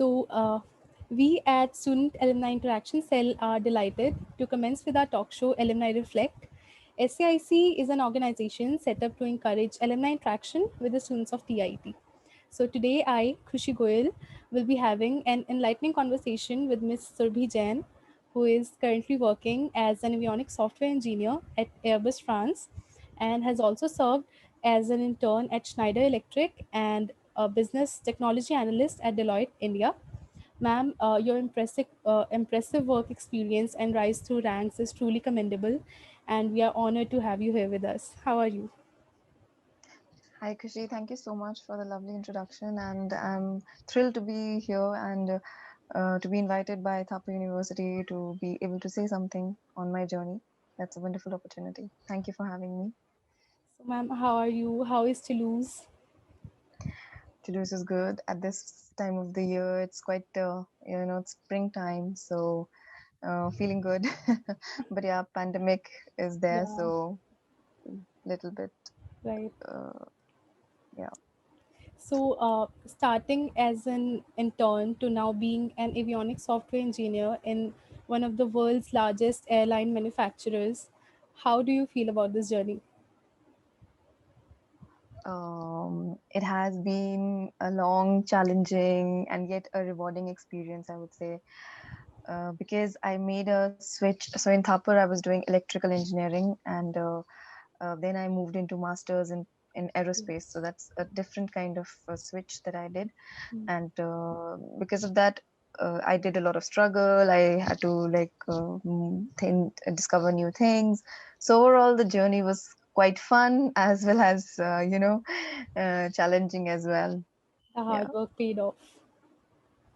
We at Student Alumni Interaction Cell are delighted to commence with our talk show Alumni Reflect. SAIC is an organization set up to encourage alumni interaction with the students of TIT. So today I, Khushi Goyal, will be having an enlightening conversation with Ms Surbhi Jain, who is currently working as an avionics software engineer at Airbus France and has also served as an intern at Schneider Electric and a business technology analyst at Deloitte, India. Ma'am, your impressive work experience and rise through ranks is truly commendable, and we are honored to have you here with us. How are you? Hi, Kushi. Thank you so much for the lovely introduction, and I'm thrilled to be here and to be invited by Thapa University to be able to say something on my journey. That's a wonderful opportunity. Thank you for having me. So, ma'am, how are you? How is Toulouse? Toulouse is good at this time of the year. It's quite, it's springtime, so feeling good. But yeah, pandemic is there, Yeah, so little bit, right. uh, yeah. Starting as an intern to now being an avionics software engineer in one of the world's largest airline manufacturers, how do you feel about this journey? It has been a long, challenging, and yet a rewarding experience, I would say, because I made a switch. So in Thapar, I was doing electrical engineering, and then I moved into masters in aerospace. So that's a different kind of switch that I did, and because of that. I did a lot of struggle. I had to discover new things. So overall, the journey was quite fun as well as challenging as well. The Yeah, hard work paid off.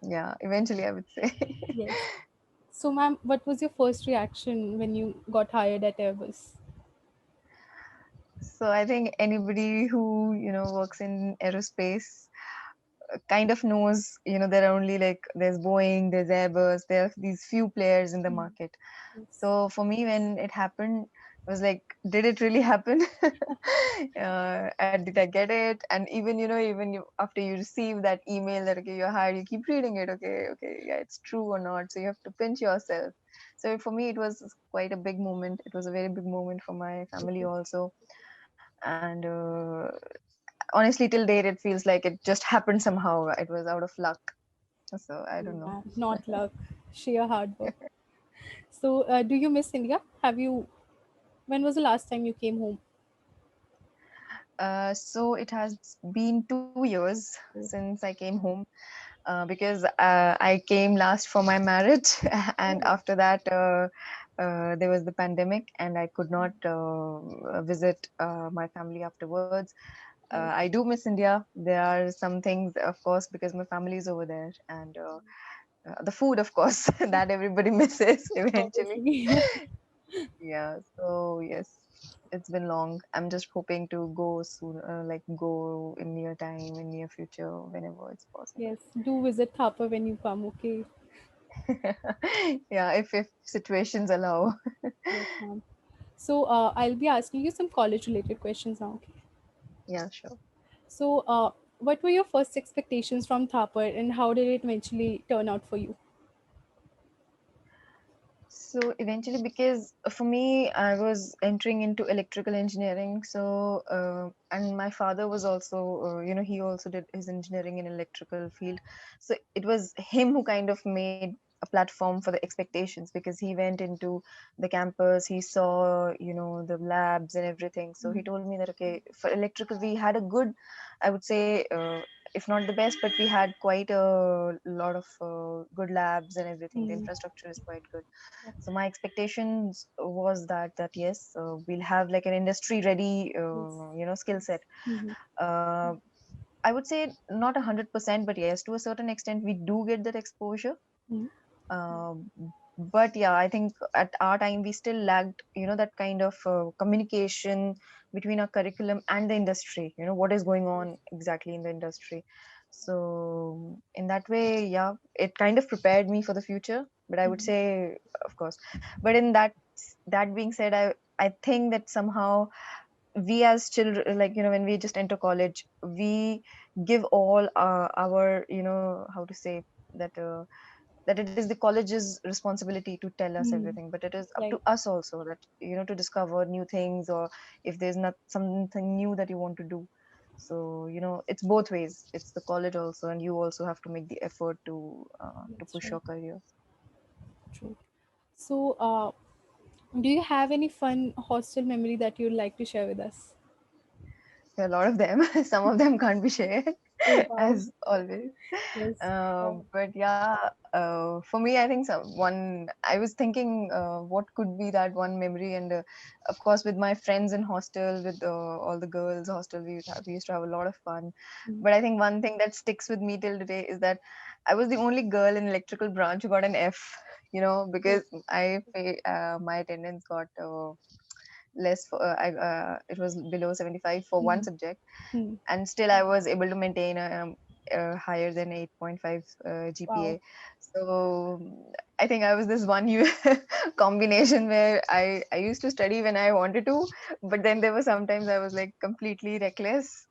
yeah. Eventually, I would say. Yes. So, ma'am, what was your first reaction when you got hired at Airbus? So I think anybody who works in aerospace kind of knows, there are only like there's Boeing, there's Airbus, there are these few players in the market. Yes. So for me, when it happened, I was like, did it really happen? And did I get it? And even even after you receive that email that okay you're hired, you keep reading it. Okay, okay, yeah, it's true or not. So you have to pinch yourself. So for me, it was quite a big moment. It was a very big moment for my family also, and honestly, till date, it feels like it just happened somehow. It was out of luck. So I don't know. Not luck, sheer hard work. So, do you miss India? When was the last time you came home? So it has been 2 years since I came home because I came last for my marriage, and Oh, after that, there was the pandemic, and I could not visit my family afterwards. right. I do miss India. There are some things, of course, because my family is over there, and the food, of course, that everybody misses eventually. Obviously. Yeah, so yes, it's been long. I'm just hoping to go soon, like go in near time, in near future, whenever it's possible. Yes, do visit Thapa when you come, okay? Yeah, if situations allow. Yes, ma'am. So, I'll be asking you some college related questions now, okay? Yeah, sure. So, what were your first expectations from Thapar and how did it eventually turn out for you? So eventually, because for me, I was entering into electrical engineering. So, and my father was also, he also did his engineering in electrical field. So it was him who kind of made a platform for the expectations because he went into the campus, he saw, the labs and everything. So he told me that, okay, for electrical, we had a good, I would say, if not the best, but we had quite a lot of good labs and everything. The Mm. infrastructure is quite good. So my expectations was that yes, we'll have like an industry ready Yes. skill set. Mm-hmm. uh, I would say not 100%, but yes, to a certain extent we do get that exposure. Mm-hmm. uh, but yeah, I think at our time we still lacked that kind of communication between our curriculum and the industry, what is going on exactly in the industry. So in that way, yeah, it kind of prepared me for the future, but I would say, of course, but in that being said, I think that somehow we as children, like when we just enter college, we give all our how to say, that that it is the college's responsibility to tell us Mm, everything, but it is up to right. us also, that to discover new things, or if there's not something new that you want to do. So it's both ways. It's the college also, and you also have to make the effort to That's push right. your career. True. So, do you have any fun hostel memory that you'd like to share with us? There are a lot of them. Some of them can't be shared, Oh wow. as always. Yes. But yeah, for me, I think I was thinking, what could be that one memory, and of course, with my friends in hostel, with all the girls hostel, we used to have a lot of fun. Mm. But I think one thing that sticks with me till today is that I was the only girl in electrical branch who got an F. Oh, Because my attendance got less it was below 75 for one mm, subject, mm. and still I was able to maintain a higher than 8.5 Wow. GPA. So I think I was this one combination where I used to study when I wanted to, but then there were sometimes I was like completely reckless.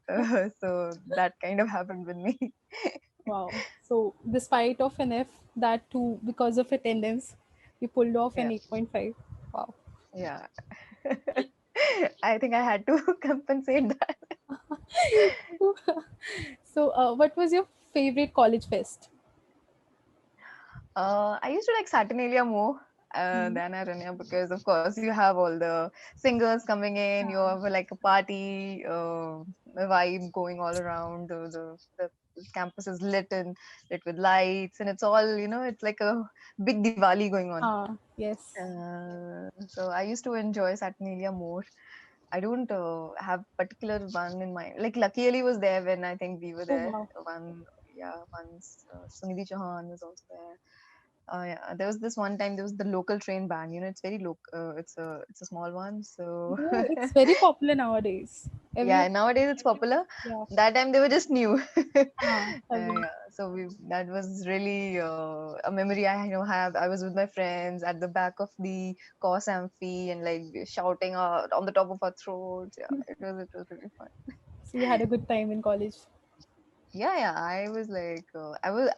So that kind of happened with me. Wow. So, despite of an F, that too because of attendance, you pulled off an Yeah, 8.5. Wow. yeah. I think I had to compensate that. So, what was your favorite college fest? I used to like Saturnalia more Mm. than Aranya, because, of course, you have all the singers coming in. You have like a party vibe going all around. The campus is lit with lights, and it's all it's like a big Diwali going on. Yes. So I used to enjoy Saturnalia more. I don't have particular one in mind. Like Lucky Ali was there when I think we were Oh, there. wow. Once Sunidhi Chauhan was also there. Yeah, there was this one time there was the local train band. It's very it's a small one. So No, it's very popular nowadays. yeah, Everyone. nowadays it's popular. Yeah. That time they were just new. Everyone. Yeah, so that was really a memory I have. I was with my friends at the back of the course amphi, and like shouting out on the top of our throats. Yeah, it was really fun. So you had a good time in college. Yeah, yeah. I was like,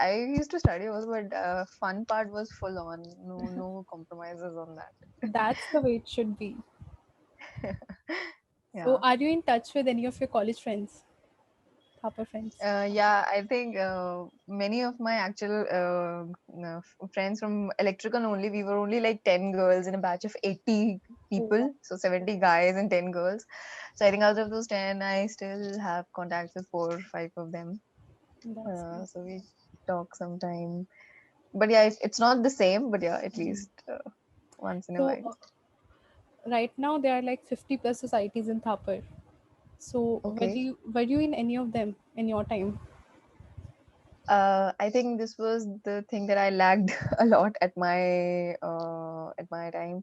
I used to study also, but fun part was full on. No compromises on that. That's the way it should be. So Yeah. are you in touch with any of your college friends, Thapa friends? Yeah, I think many of my actual friends from electrical only, we were only like 10 girls in a batch of 80 Oh, wow. people. So 70 guys and 10 girls. So I think out of those 10, I still have contacts with 4 or 5 of them. That's So we talk sometime. But yeah, it's not the same, but yeah, at nice. least once in a So while. right now there are like 50 plus societies in Thapar. So Okay. were you in any of them in your time? I think this was the thing that I lagged a lot at my time.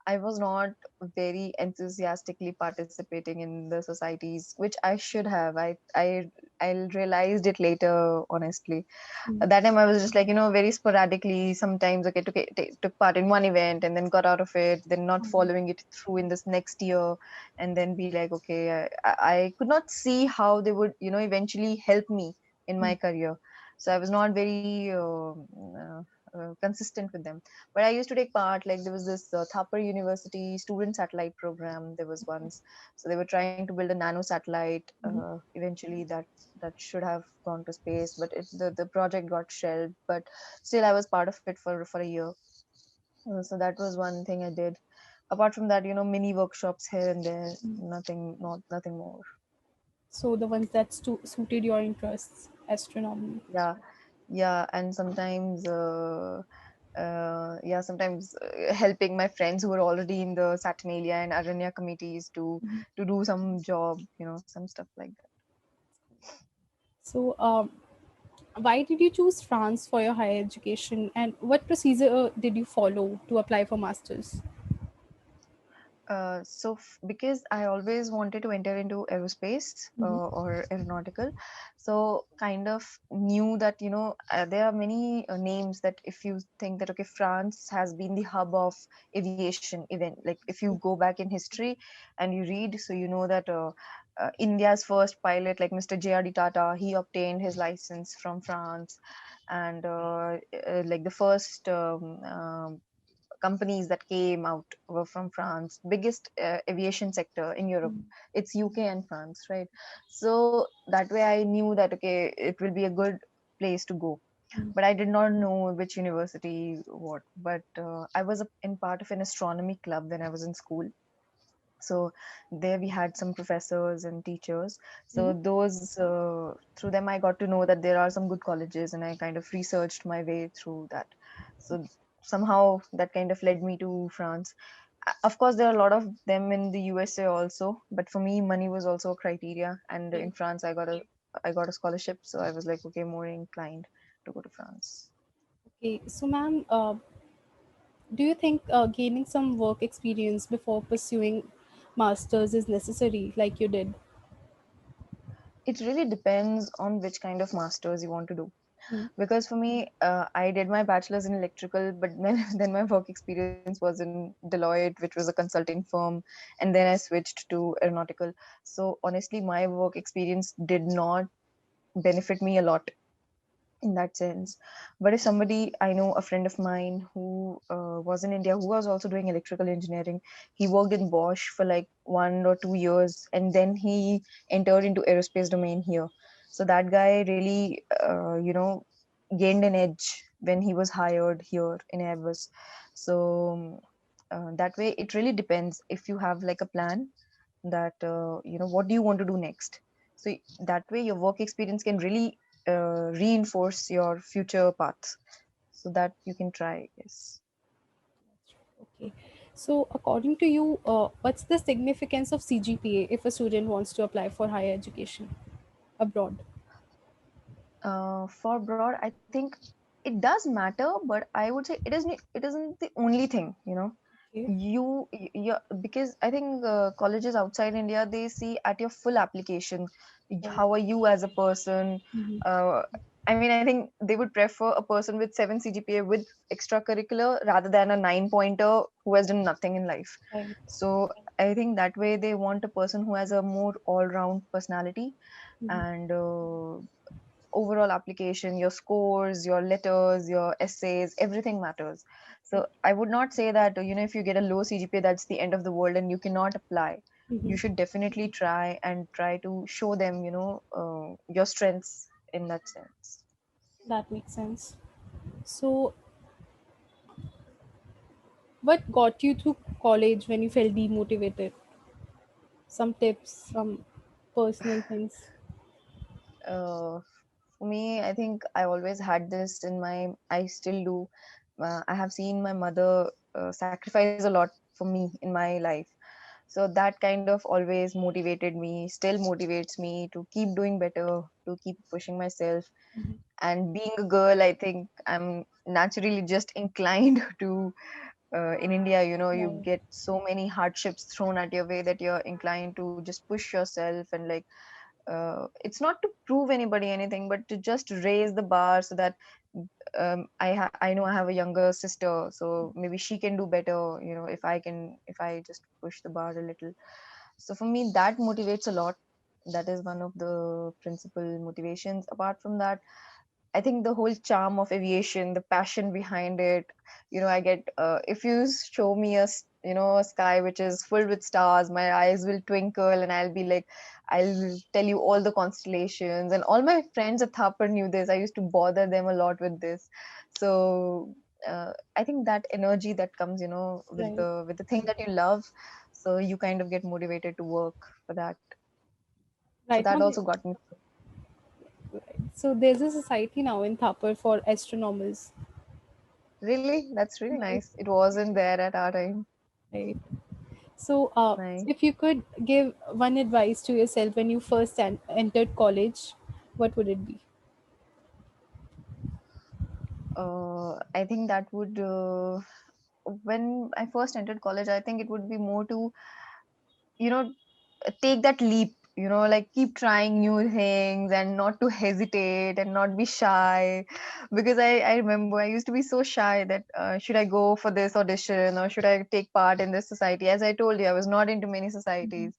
I was not very enthusiastically participating in the societies, which I should have. I realized it later, honestly. Mm. At that time, I was just like very sporadically. Sometimes, okay, took part in one event and then got out of it, then not following it through in this next year, and then be like, okay, I could not see how they would eventually help me in my Mm. career. So I was not very consistent with them. But I used to take part. Like there was this Thapar University student satellite program. There was once, so they were trying to build a nano satellite. Mhm. Eventually, that should have gone to space, but the project got shelved. But still, I was part of it for a year. So that was one thing I did. Apart from that, mini workshops here and there. Nothing more. So the ones that suited your interests, astronomy. Yeah, yeah, and sometimes helping my friends who were already in the Saturnalia and Aranya committees to do some job, some stuff like that. So why did you choose France for your higher education, and what procedure did you follow to apply for masters? Because I always wanted to enter into aerospace Mm-hmm. or aeronautical, so kind of knew that there are many names that if you think that okay, France has been the hub of aviation event. Like if you go back in history and you read, so you know that India's first pilot, like Mr. J.R.D. Tata, he obtained his license from France, and like the first companies that came out were from France, biggest aviation sector in Europe. It's UK and France, right? So that way I knew that okay, it will be a good place to go. But I did not know which university what. But I was in part of an astronomy club when I was in school. So there we had some professors and teachers. So those through them I got to know that there are some good colleges, and I kind of researched my way through that. So somehow that kind of led me to France. Of course there are a lot of them in the USA also, but for me money was also a criteria, and in France I got a scholarship, so I was like okay, more inclined to go to France. Okay, so ma'am, do you think gaining some work experience before pursuing masters is necessary, like you did? It really depends on which kind of masters you want to do, Mm. because for me I did my bachelor's in electrical, but then my work experience was in Deloitte, which was a consulting firm, and then I switched to aeronautical. So honestly my work experience did not benefit me a lot in that sense. But if somebody, I know a friend of mine who was in India, who was also doing electrical engineering, he worked in Bosch for like 1 or 2 years, and then he entered into aerospace domain here. So that guy really, gained an edge when he was hired here in Airbus. So that way, it really depends if you have like a plan that what do you want to do next. So that way your work experience can really reinforce your future path, so that you can try. Yes. Okay. So, according to you, what's the significance of CGPA if a student wants to apply for higher education abroad? For broad, I think it does matter, but I would say it isn't the only thing. Okay. You because I think colleges outside India, they see at your full application, Right. how are you as a person. Mm-hmm. uh, I mean, I think they would prefer a person with 7 CGPA with extracurricular rather than a 9 pointer who has done nothing in life. Right. So I think that way they want a person who has a more all-round personality, Mm-hmm. and overall application, your scores, your letters, your essays, everything matters. So I would not say that if you get a low CGPA, that's the end of the world and you cannot apply. You Mm-hmm. should definitely try to show them your strengths in that sense. That makes sense. So, what got you through college when you felt demotivated? Some tips, some personal things. uh, for me, I think I always had this in my, I still do. I have seen my mother sacrifice a lot for me in my life. So that kind of always motivated me, still motivates me to keep doing better, to keep pushing myself. And being a girl, I think I'm naturally just inclined to, in India, you Right. get so many hardships thrown at your way that you're inclined to just push yourself, and like it's not to prove anybody anything, but to just raise the bar so that I know I have a younger sister, so maybe she can do better. If I just push the bar a little. So for me, that motivates a lot. That is one of the principal motivations. Apart from that, I think the whole charm of aviation, the passion behind it, I get, if you show me a sky which is filled with stars, my eyes will twinkle and I'll be like, I'll tell you all the constellations. And all my friends at Thapar knew this. I used to bother them a lot with this. So I think that energy that comes, with Right. the thing that you love, so you kind of get motivated to work for that. So Right. that Now, also got me. right. So there's a society now in Thapar for astronomers. Really, that's really Right. nice. It wasn't there at our time. Right. So, Nice. if you could give one advice to yourself when you first entered college, what would it be? I think that would when I first entered college, I think it would be more to, you know, take that leap, like keep trying new things and not to hesitate and not be shy. Because I remember I used to be so shy that should I go for this audition or should I take part in this society. As I told you, I was not into many Mhm. societies.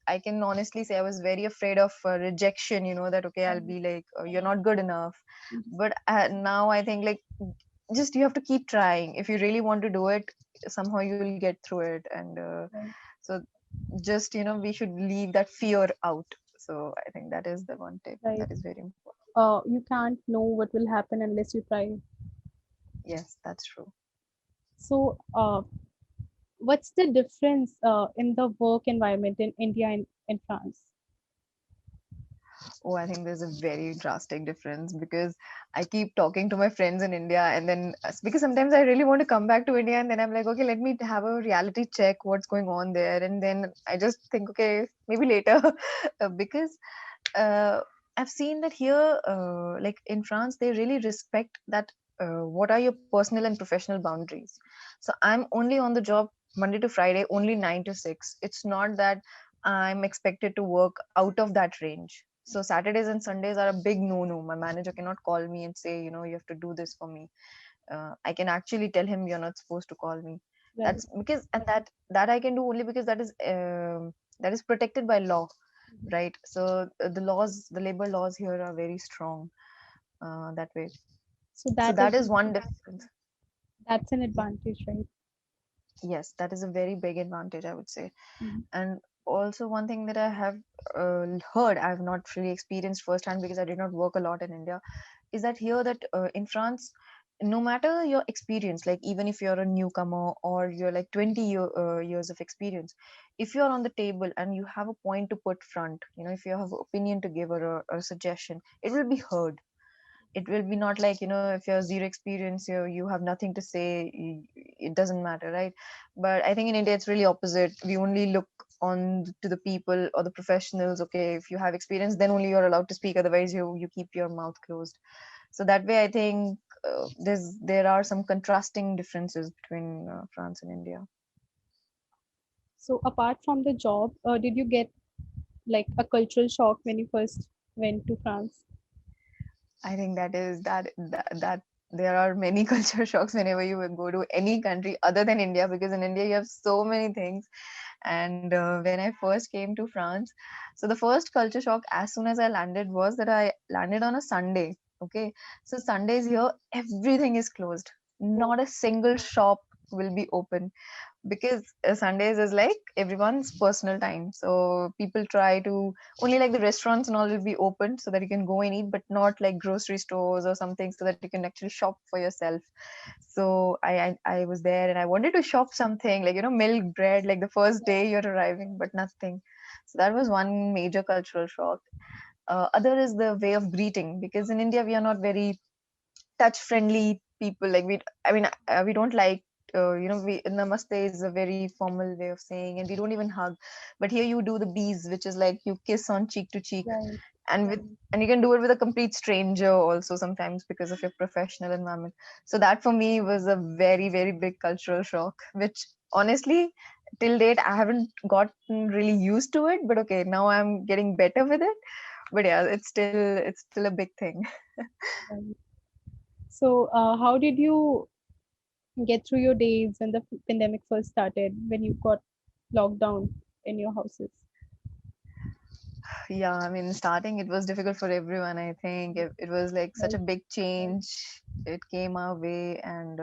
I can honestly say I was very afraid of rejection, that okay, I'll Right. be like, you're not good enough. Mhm. But now I think, like, just you have to keep trying. If you really want to do it, somehow you'll get through it. And Right. so just, we should leave that fear out. So I think that is the one tip Right. that is very important. You can't know what will happen unless you try. Yes, that's true. So, what's the difference in the work environment in India and France? Oh, I think there's a very drastic difference, because I keep talking to my friends in India, and then because sometimes I really want to come back to India, and then I'm like, okay, let me have a reality check what's going on there, and then I just think, okay, maybe later. Because uh, I've seen that here, like in France, they really respect that. What are your personal and professional boundaries? So I'm only on the job Monday to Friday, only 9 to 6. It's not that I'm expected to work out of that range. So Saturdays and Sundays are a big no-no. My manager cannot call me and say, you have to do this for me. I can actually tell him you're not supposed to call me. Right. That's because, and that I can do only because that is protected by law, Mhm. right? So the labor laws here are very strong that way. So So that is that is one difference. that's an Yeah, advantage, right? yes, that is a very big advantage, I would say. Mhm. And also one thing that I have heard, I have not really experienced firsthand because I did not work a lot in India, is that here, that in France, no matter your experience, like even if you're a newcomer or you're like 20 years of experience, if you're on the table and you have a point to put front, if you have opinion to give or a suggestion, it will be heard. It will be not like, if you have zero experience, you have nothing to say, it doesn't matter, right? But I think in India it's really opposite. We only look on to the people or the professionals. Okay, if you have experience, then only you're allowed to speak, otherwise you keep your mouth closed. So that way I think there are some contrasting differences between France and India. So apart from the job, did you get like a cultural shock when you first went to France? I think that there are many culture shocks whenever you go to any country other than India, because in India you have so many things. And when I first came to France, so the first culture shock as soon as I landed was that I landed on a Sunday. Okay, so Sundays here, everything is closed. Oh, Not a single shop will be open, because Sundays is like everyone's personal time. So people try to, only like the restaurants and all will be open so that you can go and eat, but not like grocery stores or something, so that you can actually shop for yourself. So I was there and I wanted to shop something like, milk, bread, like the first day you're arriving, but nothing. So that was one major cultural shock. Other is the way of greeting, because in India we are not very touch friendly people. Like we don't like, we namaste is a very formal way of saying, and we don't even hug. But here you do the bees, which is like you kiss on cheek to cheek. right. And you can do it with a complete stranger also sometimes, because of your professional environment. So that for me was a very, very big cultural shock, which honestly, till date I haven't gotten really used to it. But okay, now I'm getting better with it. But yeah, it's still a big thing. Right. So, how did you get through your days when the pandemic first started, when you got locked down in your houses? Yeah, I mean, starting it was difficult for everyone. I think it was like such Right. a big change. It came our way, and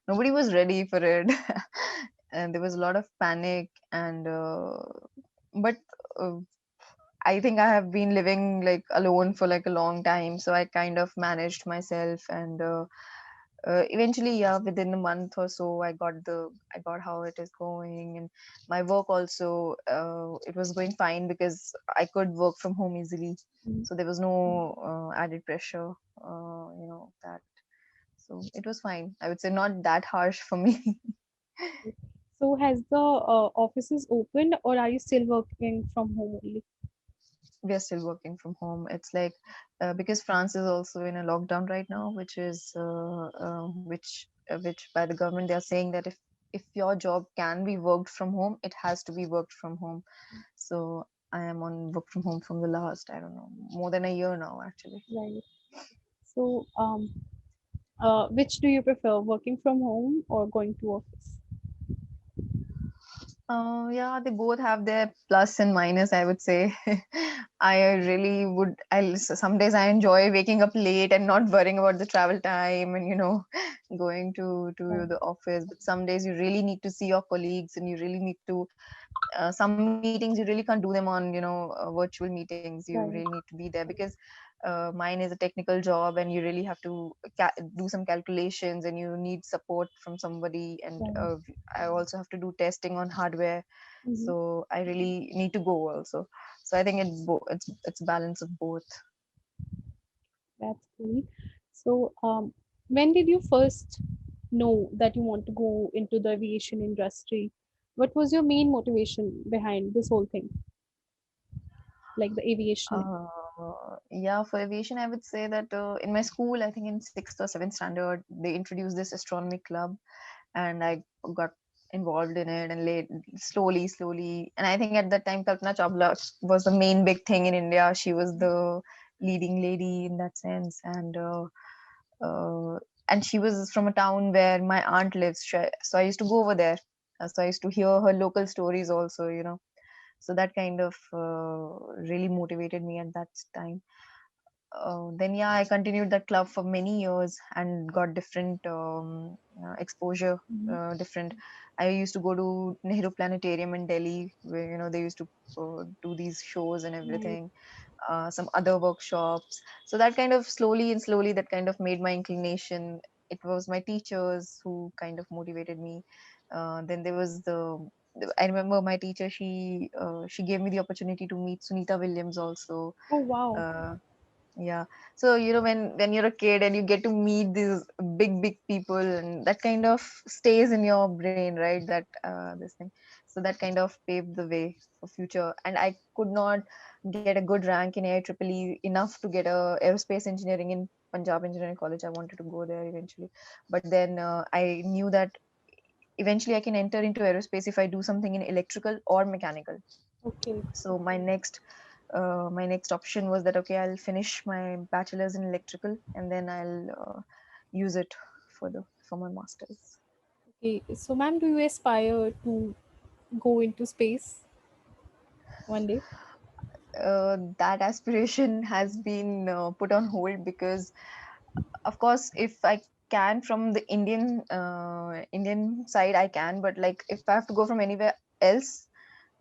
nobody was ready for it. And there was a lot of panic. And but uh, I think I have been living like alone for like a long time, so I kind of managed myself. And eventually, yeah, within a month or so, I got how it is going. And my work also, it was going fine because I could work from home easily, Mm. so there was no added pressure, that. So it was fine, I would say, not that harsh for me. So, has the offices opened, or are you still working from home only? We are still working from home. It's like, because France is also in a lockdown right now, which which by the government they are saying that if your job can be worked from home, it has to be worked from home. So I am on work from home from the last, I don't know, more than a year now actually. Right. So, which do you prefer, working from home or going to office? Yeah, they both have their plus and minus, I would say. I really would. Some days I enjoy waking up late and not worrying about the travel time and going to Right. the office. But some days you really need to see your colleagues and you really need to. Some meetings you really can't do them on virtual meetings. You really Right. need to be there because mine is a technical job and you really have to do some calculations and you need support from somebody, and Right. I also have to do testing on hardware, Mm-hmm. so I really need to go also. So I think it's balance of both. That's cool. So, when did you first know that you want to go into the aviation industry? What was your main motivation behind this whole thing, like the aviation? Yeah, for aviation, I would say that in my school, I think in sixth or seventh standard, they introduced this astronomy club, and I got involved in it and slowly. And I think at that time, Kalpana Chawla was the main big thing in India. She was the leading lady in that sense, uh, and she was from a town where my aunt lives. So I used to go over there. So I used to hear her local stories also. So that kind of really motivated me at that time. Then yeah, I continued that club for many years and got different exposure. Mhm. Different. I used to go to Nehru Planetarium in Delhi, where they used to do these shows and Right. everything. Some other workshops. So that kind of slowly, that kind of made my inclination. It was my teachers who kind of motivated me. Then there was I remember my teacher. She gave me the opportunity to meet Sunita Williams also. Oh, wow. Uh, yeah. So when you're a kid and you get to meet these big people, and that kind of stays in your brain, right? That this thing. So that kind of paved the way for future. And I could not get a good rank in IEEE enough to get a aerospace engineering in Punjab Engineering College. I wanted to go there eventually, but then I knew that eventually I can enter into aerospace if I do something in electrical or mechanical. Okay. So my next option was that okay, I'll finish my bachelor's in electrical and then I'll use it for my master's. Okay. So, ma'am, do you aspire to go into space one day? That aspiration has been put on hold because, of course, if I can from the Indian side, I can. But like if I have to go from anywhere else,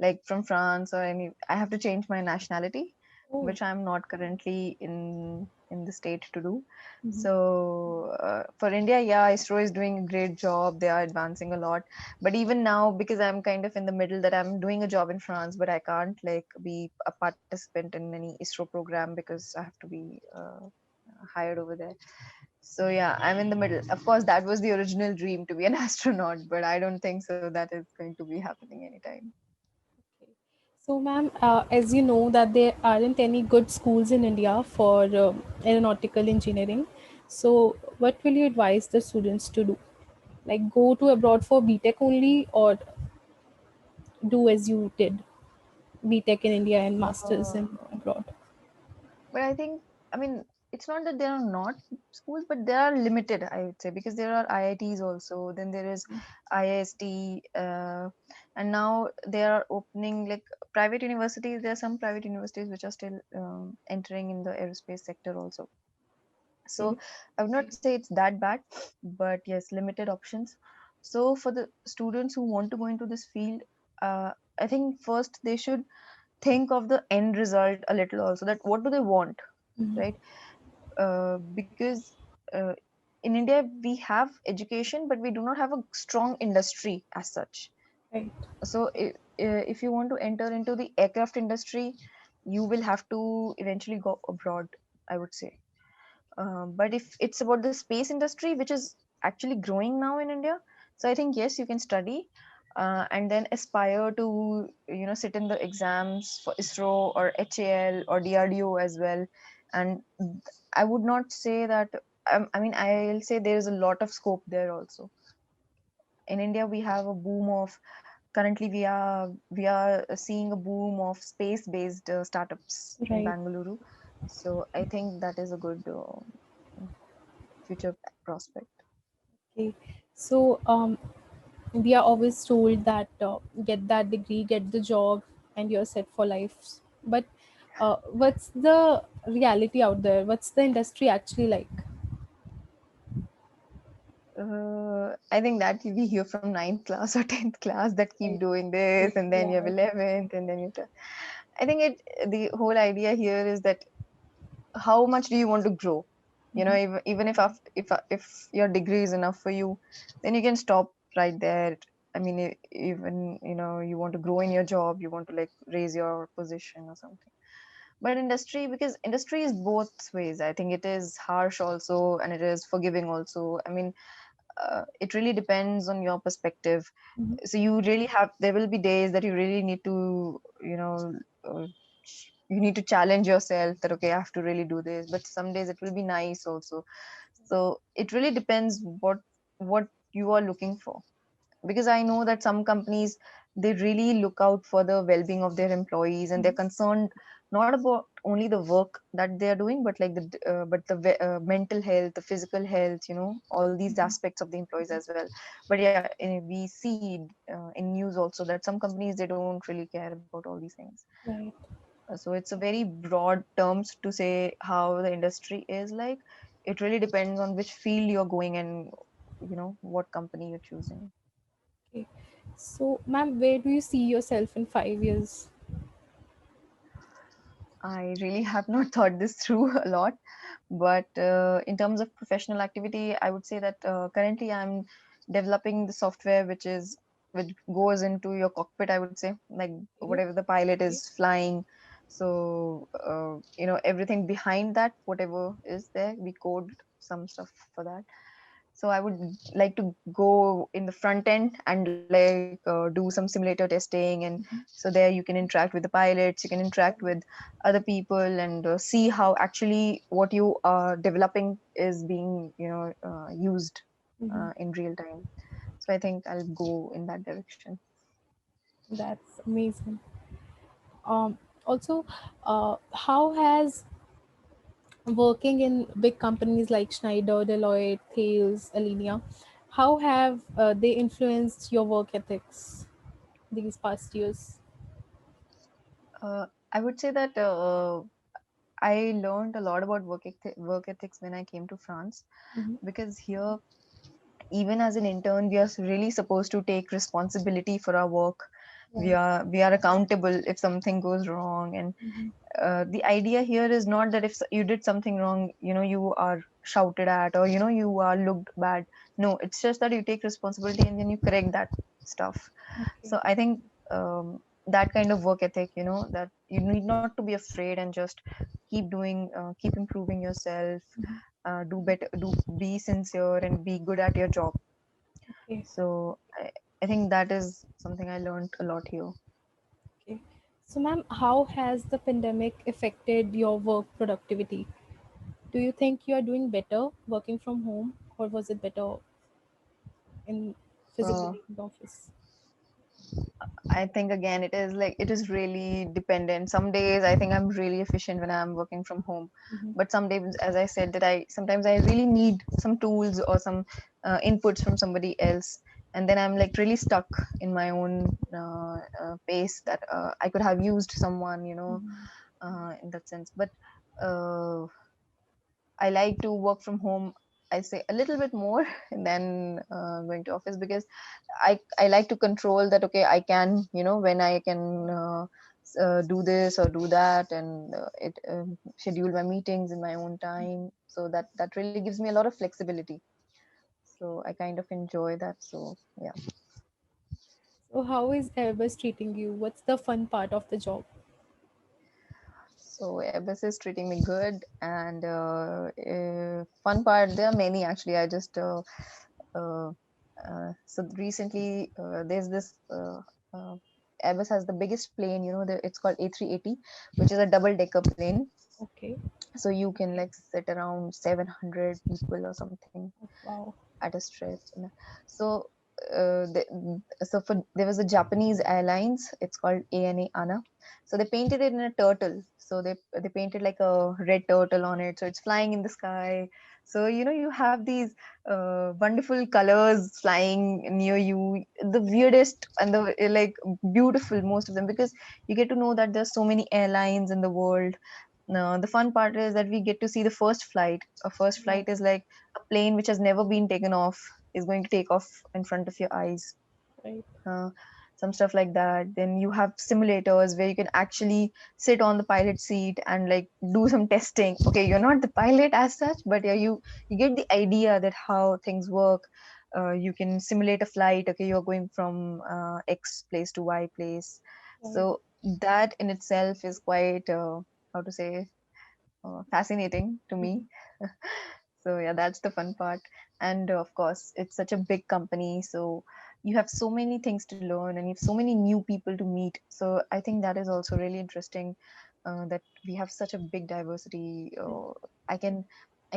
like from France or I have to change my nationality, Oh. which I'm not currently in the state to do. Mhm. So for India, yeah, ISRO is doing a great job. They are advancing a lot. But even now, because I'm kind of in the middle, that I'm doing a job in France, but I can't like be a participant in any ISRO program because I have to be hired over there. So yeah, I'm in the middle. Of course, that was the original dream to be an astronaut, but I don't think so that is going to be happening anytime. Okay. So, ma'am, as you know that there aren't any good schools in India for aeronautical engineering. So, what will you advise the students to do? Like go to abroad for BTech only, or do as you did, BTech in India and masters Uh, in abroad? but I think, I mean, it's not that there are not schools, but they are limited, I would say, because there are IITs also, then there is IIST, and now they are opening like private universities. There are some private universities which are still entering in the aerospace sector also. So Okay. I would not say it's that bad, but yes, limited options. So for the students who want to go into this field, I think first they should think of the end result a little also, that what do they want, Mhm. right? Because uh, in India we have education but we do not have a strong industry as such. Right. So if you want to enter into the aircraft industry, you will have to eventually go abroad, I would say. But if it's about the space industry, which is actually growing now in India, so I think yes, you can study and then aspire to sit in the exams for ISRO or HAL or DRDO as well. And I would not say that. I mean, I'll say there is a lot of scope there also. In India, we have a boom of currently we are seeing a boom of space-based startups in Right. Bangalore. So I think that is a good future prospect. Okay. So we are always told that get that degree, get the job, and you're set for life. But what's the reality out there? What's the industry actually like? I think that we hear from ninth class or 10th class that keep Right. doing this, and then Yeah. you have 11th, and then I think the whole idea here is that how much do you want to grow? You know, Mhm. even if after, if your degree is enough for you, then you can stop right there. I mean, even you want to grow in your job, you want to like raise your position or something. But industry, because industry is both ways. I think it is harsh also, and it is forgiving also. I mean, it really depends on your perspective. Mhm. So you really have, there will be days that you really need to uh, you need to challenge yourself that okay, I have to really do this, but some days it will be nice also. So it really depends what you are looking for, because I know that some companies, they really look out for the well-being of their employees, and they're Mhm. concerned not about only the work that they are doing, but like the mental health, the physical health, all these aspects of the employees as well. But yeah, we see in news also that some companies, they don't really care about all these things. Right. So it's a very broad terms to say how the industry is like. It really depends on which field you're going, and what company you're choosing. Okay. So, ma'am, where do you see yourself in 5 years? I really have not thought this through a lot, but in terms of professional activity, I would say that currently I'm developing the software which goes into your cockpit. I would say, like Okay. whatever the pilot Okay. is flying, so everything behind that, whatever is there, we code some stuff for that. So I would like to go in the front end and like do some simulator testing, and Mhm. so there you can interact with the pilots, you can interact with other people, and see how actually what you are developing is being used Mhm. in real time. So I think I'll go in that direction. That's amazing. Also, how has working in big companies like Schneider, Deloitte, Thales, Alenia, how have they influenced your work ethics these past years? I would say that I learned a lot about work ethics when I came to France, Mm-hmm. because here, even as an intern, we are really supposed to take responsibility for our work. we Right. are we are accountable if something goes wrong. And Mm-hmm. the idea here is not that if you did something wrong, you are shouted at, or you are looked bad. No, it's just that you take responsibility and then you correct that stuff. Okay. So I think that kind of work ethic, that you need not to be afraid, and just keep improving yourself, Mm-hmm. do better, be sincere, and be good at your job. Okay. So I think that is something I learned a lot here. Okay. So, ma'am, how has the pandemic affected your work productivity? Do you think you are doing better working from home, or was it better in uh, physically in the office? I think again, it is really dependent. Some days I think I'm really efficient when I'm working from home, Mm-hmm. but some days, as I said, that I sometimes I really need some tools or some inputs from somebody else, and then I'm like really stuck in my own pace that I could have used someone, Mm-hmm. in that sense. But uh, I like to work from home, I say a little bit more than going to office, because I like to control that. Okay, I can, when I can do this or do that, and it schedule my meetings in my own time. So that really gives me a lot of flexibility. So I kind of enjoy that. So yeah. So, how is Airbus treating you? What's the fun part of the job? So Airbus is treating me good, and fun part, there are many actually. I just uh, so recently there's this Airbus has the biggest plane, it's called A380, which is a double decker plane. Okay. So you can like sit around 700 people or something Wow. at a stretch. So there was a Japanese airlines. It's called ANA. So they painted it in a turtle. So they painted like a red turtle on it. So it's flying in the sky. So you have these wonderful colors flying near you. The weirdest and the like beautiful, most of them, because you get to know that there's so many airlines in the world. The fun part is that we get to see the first flight. A first Wow. flight is like a plane which has never been taken off is going to take off in front of your eyes. Right. uh, some stuff like that. Then you have simulators where you can actually sit on the pilot seat and like do some testing. Okay, you're not the pilot as such, but yeah, you get the idea that how things work. You can simulate a flight. Okay, you're going from X place to Y place. Right. So that in itself is quite how to say fascinating to me. Mhm. So yeah, that's the fun part. And of course, it's such a big company, so you have so many things to learn and you have so many new people to meet. So I think that is also really interesting, that we have such a big diversity. I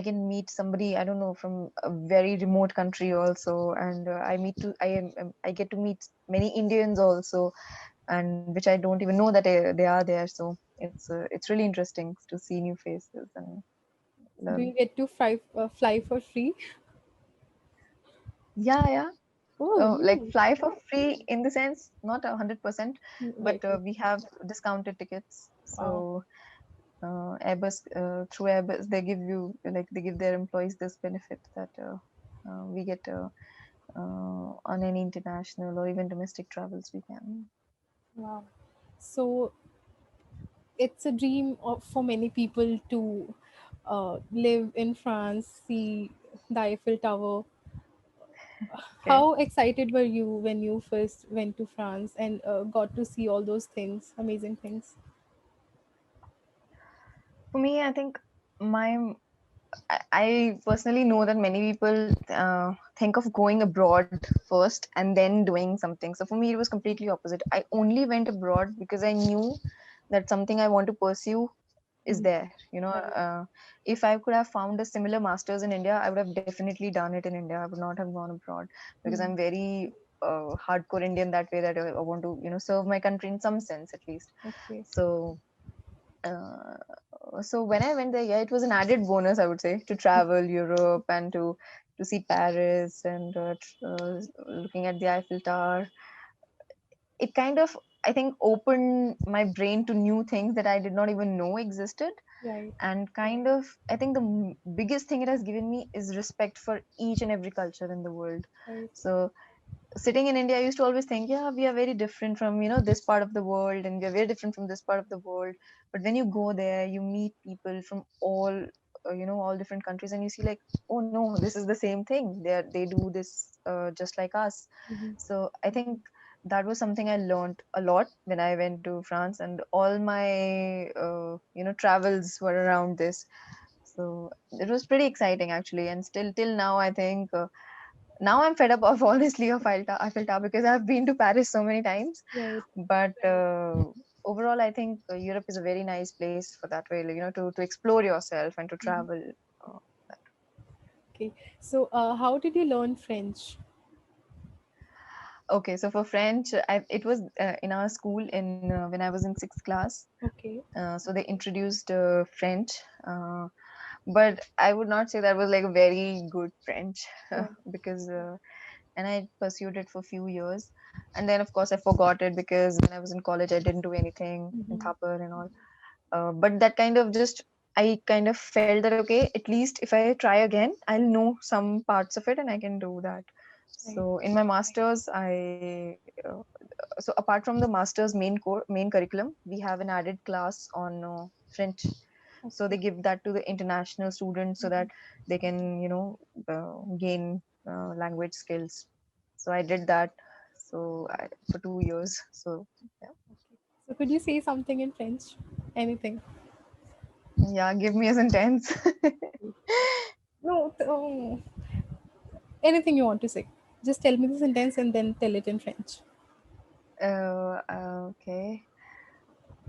can meet somebody, I don't know, from a very remote country also, and I get to meet many Indians also, and which I don't even know that they are there. So it's really interesting to see new faces and Do learn. you get to fly for free? Yeah, yeah. Oh, Like no. fly for free in the sense, not 100%, but Right. Right. we have discounted tickets. Wow. So Airbus, through Airbus, they give their employees this benefit that we get on any international or even domestic travels we can. Wow. So it's a dream for many people to live in France, see the Eiffel Tower. Okay. How excited were you when you first went to France and got to see all those things, amazing things? For me, I think my I personally know that many people think of going abroad first and then doing something. So for me, it was completely opposite. I only went abroad because I knew that something I want to pursue is Mhm. there. Right. If I could have found a similar master's in India, I would have definitely done it in India. I would not have gone abroad because Mhm. I'm very hardcore Indian that way, that I want to, serve my country in some sense at least. Okay. So uh, so when I went there, yeah, it was an added bonus, I would say, to travel Europe and to see Paris and looking at the Eiffel Tower. It kind of, I think, opened my brain to new things that I did not even know existed. Right. And kind of, I think the biggest thing it has given me is respect for each and every culture in the world. Right. So sitting in India, I used to always think, yeah, we are very different from, this part of the world, and we are very different from this part of the world. But when you go there, you meet people from all different countries, and you see like, oh no, this is the same thing. They do this just like us. Mhm. So I think that was something I learned a lot when I went to France, and all my travels were around this. So it was pretty exciting actually, and still till now, I think. Now I'm fed up of honestly of Eiffel Tower because I've been to Paris so many times. Right. But overall, I think Europe is a very nice place for that way, like, to explore yourself and to Mhm. travel. Uh, Okay. So, how did you learn French? okay, so for French, it was in our school in when I was in sixth class. Okay. So they introduced French, but I would not say that was like a very good French Right. because and I pursued it for a few years. And then, of course, I forgot it because when I was in college, I didn't do anything in Mhm. Thapar and all. But that kind of just, I kind of felt that, okay, at least if I try again, I'll know some parts of it and I can do that. Right. So in my master's, so apart from the master's main curriculum, we have an added class on French. So they Okay. give that to the international students so that Mhm. they can, gain language skills. So I did that. For 2 years. So yeah, Okay. So, could you say something in French? Anything? yeah. Give me a sentence. No, anything you want to say. Just tell me the sentence and then tell it in French. Okay.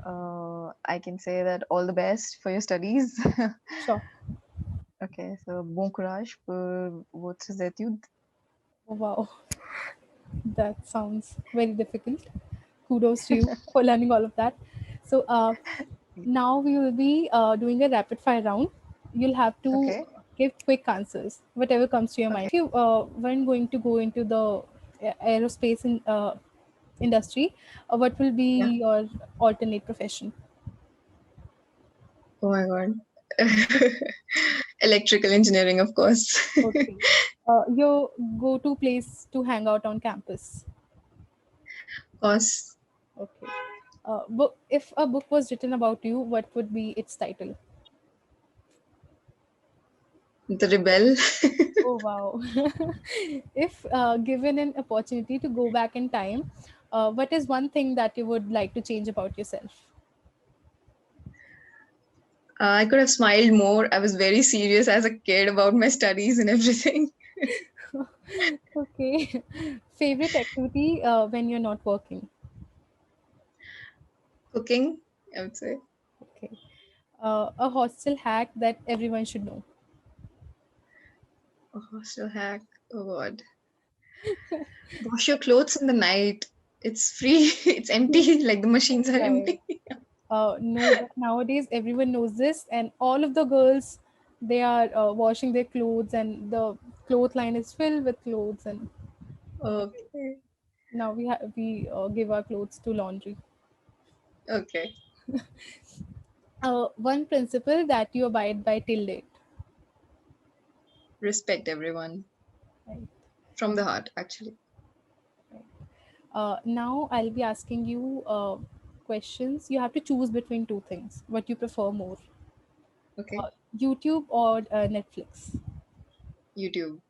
I can say that all the best for your studies. Sure. Okay, so bon courage pour votre étude. Oh, wow, that sounds very difficult. Kudos to you for learning all of that. So now we will be doing a rapid fire round. You'll have to Okay, give quick answers, whatever comes to your mind. okay. If you weren't going to go into the aerospace industry, what will Yeah. be your alternate profession? Oh my God. Electrical engineering, of course. Okay. Your go-to place to hang out on campus. Of course, Okay. Book. If a book was written about you, what would be its title? the rebel. Oh, wow. If given an opportunity to go back in time, what is one thing that you would like to change about yourself? I could have smiled more. I was very serious as a kid about my studies and everything. Okay. Favorite activity when you're not working? Cooking, I would say. Okay. A hostel hack that everyone should know. Oh, hostel hack. Oh God. Wash your clothes in the night. It's free. It's empty. Like the machines are Right. empty. No, but nowadays everyone knows this, and all of the girls, they are washing their clothes, and the cloth line is filled with clothes, and Okay. now we give our clothes to laundry. Okay. One principle that you abide by till date. Respect everyone Right, from the heart, actually. right. Now I'll be asking you questions. You have to choose between two things. What you prefer more, Okay. YouTube or Netflix? YouTube.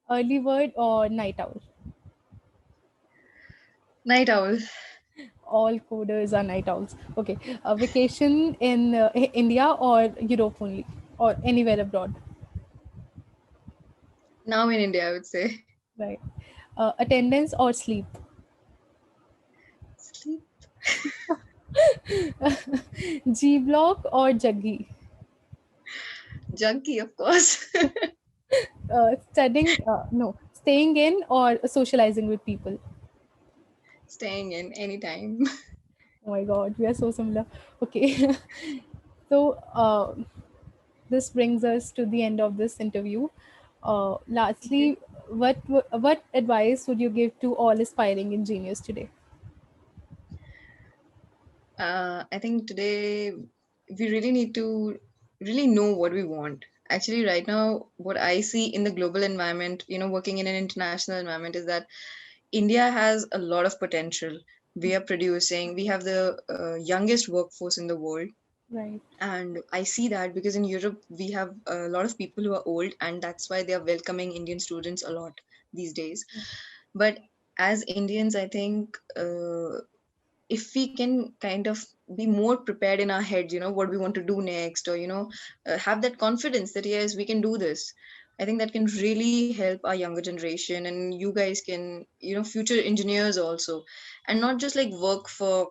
Early bird or night owl? Night owl. All coders are night owls. Okay. Vacation in India or Europe only, or anywhere abroad? Now in India, I would say. Right. Attendance or sleep? Sleep. G block or Jaggi? Junkie, of course. Studying, no, staying in or socializing with people? Staying in anytime. Oh my God, we are so similar. Okay. So, this brings us to the end of this interview. Okay. Lastly, what advice would you give to all aspiring engineers today? I think today we really need to really know what we want. Actually, right now, what I see in the global environment, working in an international environment, is that India has a lot of potential. We are producing, we have the youngest workforce in the world. Right. And I see that because in Europe, we have a lot of people who are old, and that's why they are welcoming Indian students a lot these days. But as Indians, I think if we can kind of be more prepared in our heads, what we want to do next, or have that confidence that yes, we can do this. I think that can really help our younger generation, and you guys can, future engineers also, and not just like work for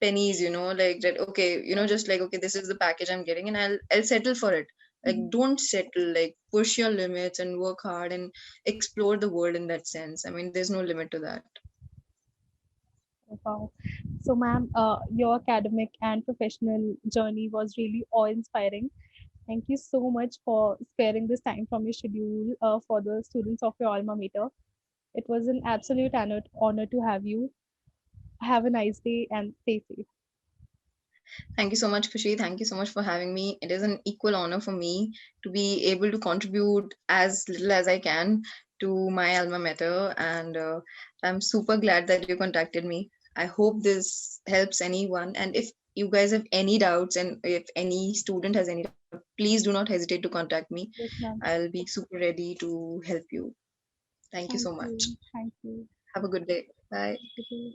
pennies, like that. Okay, just like, okay, this is the package I'm getting, and I'll settle for it. Like, Mhm. don't settle. Like, push your limits and work hard and explore the world in that sense. I mean, there's no limit to that. Wow. So, ma'am, your academic and professional journey was really awe-inspiring. Thank you so much for sparing this time from your schedule for the students of your alma mater. It was an absolute honor to have you. Have a nice day and stay safe. Thank you so much, Kushi. Thank you so much for having me. It is an equal honor for me to be able to contribute as little as I can to my alma mater. And I'm super glad that you contacted me. I hope this helps anyone. And if you guys have any doubts, and if any student has any doubt, please do not hesitate to contact me. Yes, ma'am. I'll be super ready to help you. Thank you Thank so much. you. Thank you. Have a good day. Bye. You too.